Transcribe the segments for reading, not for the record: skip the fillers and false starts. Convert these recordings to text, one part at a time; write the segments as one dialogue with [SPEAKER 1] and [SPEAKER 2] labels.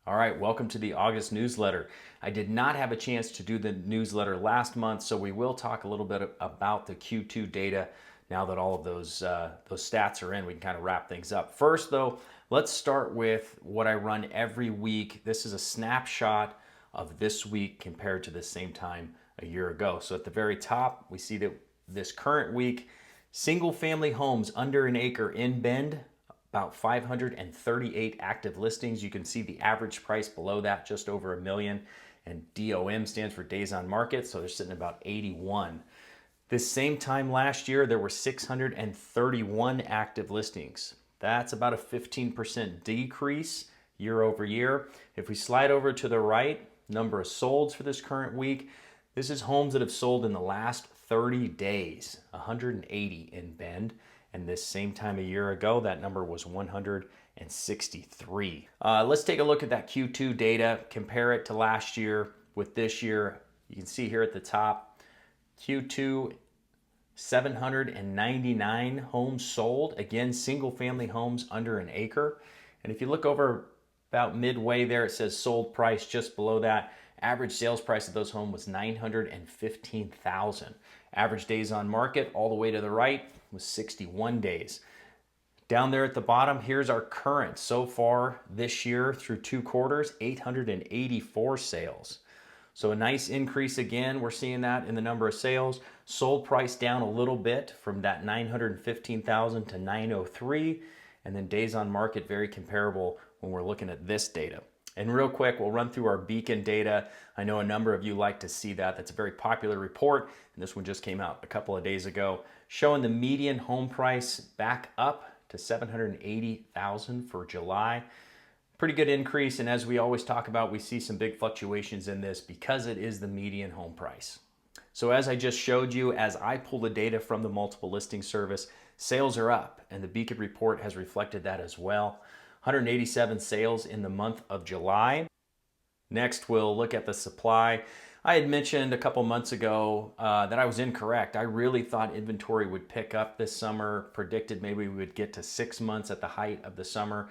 [SPEAKER 1] All right, welcome to the August newsletter. I did not have a chance to do the newsletter last month, so we will talk a little bit about the Q2 data now that all of those stats are in. We can kind of wrap things up. First, though, let's start with what I run every week. This is a snapshot of this week compared to the same time a year ago. So at the very top, we see that this current week, single-family homes under an acre in Bend, about 538 active listings. You can see the average price below that, just over $1 million. And DOM stands for days on market, so they're sitting about 81. This same time last year, there were 631 active listings. That's about a 15% decrease year over year. If we slide over to the right, number of solds for this current week, this is homes that have sold in the last 30 days, 180 in Bend. And this same time a year ago, that number was 163. Let's take a look at that Q2 data, compare it to last year with this year. You can see here at the top, Q2, 799 homes sold. Again, single family homes under an acre. And if you look over about midway there, it says sold price. Just below that, average sales price of those homes was $915,000. Average days on market all the way to the right was 61 days. Down there at the bottom, here's our current so far this year through 2 quarters, 884 sales. So a nice increase again. We're seeing that in the number of sales. Sold price down a little bit from that 915,000 to 903. And then days on market, very comparable when we're looking at this data. And real quick, we'll run through our Beacon data. I know a number of you like to see that. That's a very popular report, and this one just came out a couple of days ago, showing the median home price back up to $780,000 for July. Pretty good increase, and as we always talk about, we see some big fluctuations in this because it is the median home price. So as I just showed you, as I pull the data from the multiple listing service, sales are up, and the Beacon report has reflected that as well. 187 sales in the month of July. Next, we'll look at the supply. I had mentioned a couple months ago that I was incorrect. I really thought inventory would pick up this summer, predicted maybe we would get to 6 months at the height of the summer.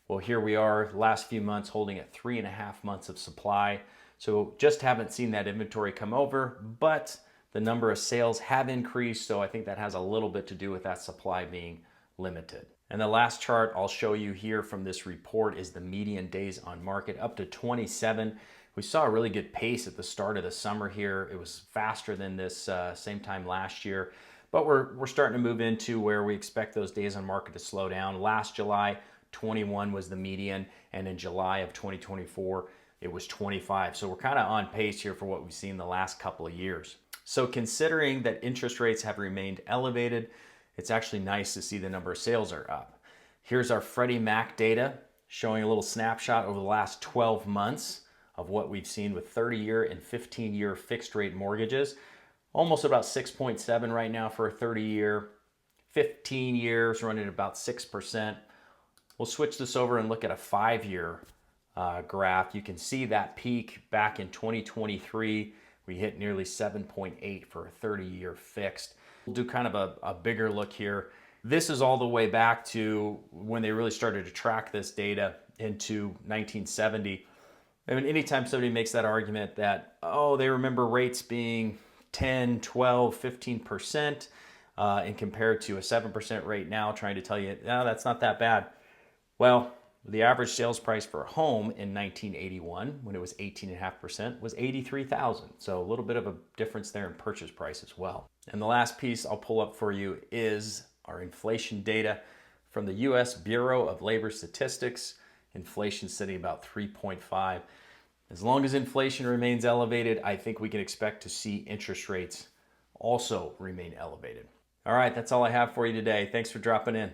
[SPEAKER 1] Well, here we are, last few months holding at 3.5 months of supply. So just haven't seen that inventory come over, but the number of sales have increased, so I think that has a little bit to do with that supply being limited. And the last chart I'll show you here from this report is the median days on market, up to 27. We saw a really good pace at the start of the summer here. It was faster than this same time last year, but we're starting to move into where we expect those days on market to slow down. Last July, 21 was the median, and in July of 2024, it was 25. So we're kind of on pace here for what we've seen the last couple of years. So considering that interest rates have remained elevated, it's actually nice to see the number of sales are up. Here's our Freddie Mac data showing a little snapshot over the last 12 months of what we've seen with 30-year and 15-year fixed rate mortgages. Almost about 6.7 right now for a 30-year, 15 years running at about 6%. We'll switch this over and look at a 5-year graph. You can see that peak back in 2023. We hit nearly 7.8 for a 30-year fixed. We'll do kind of a bigger look here. This is all the way back to when they really started to track this data into 1970. I mean, anytime somebody makes that argument that, oh, they remember rates being 10, 12, 15%, and compared to a 7% rate now, trying to tell you, no, that's not that bad. Well, the average sales price for a home in 1981, when it was 18.5%, was $83,000. So a little bit of a difference there in purchase price as well. And the last piece I'll pull up for you is our inflation data from the U.S. Bureau of Labor Statistics. Inflation sitting about 3.5. As long as inflation remains elevated, I think we can expect to see interest rates also remain elevated. All right, that's all I have for you today. Thanks for dropping in.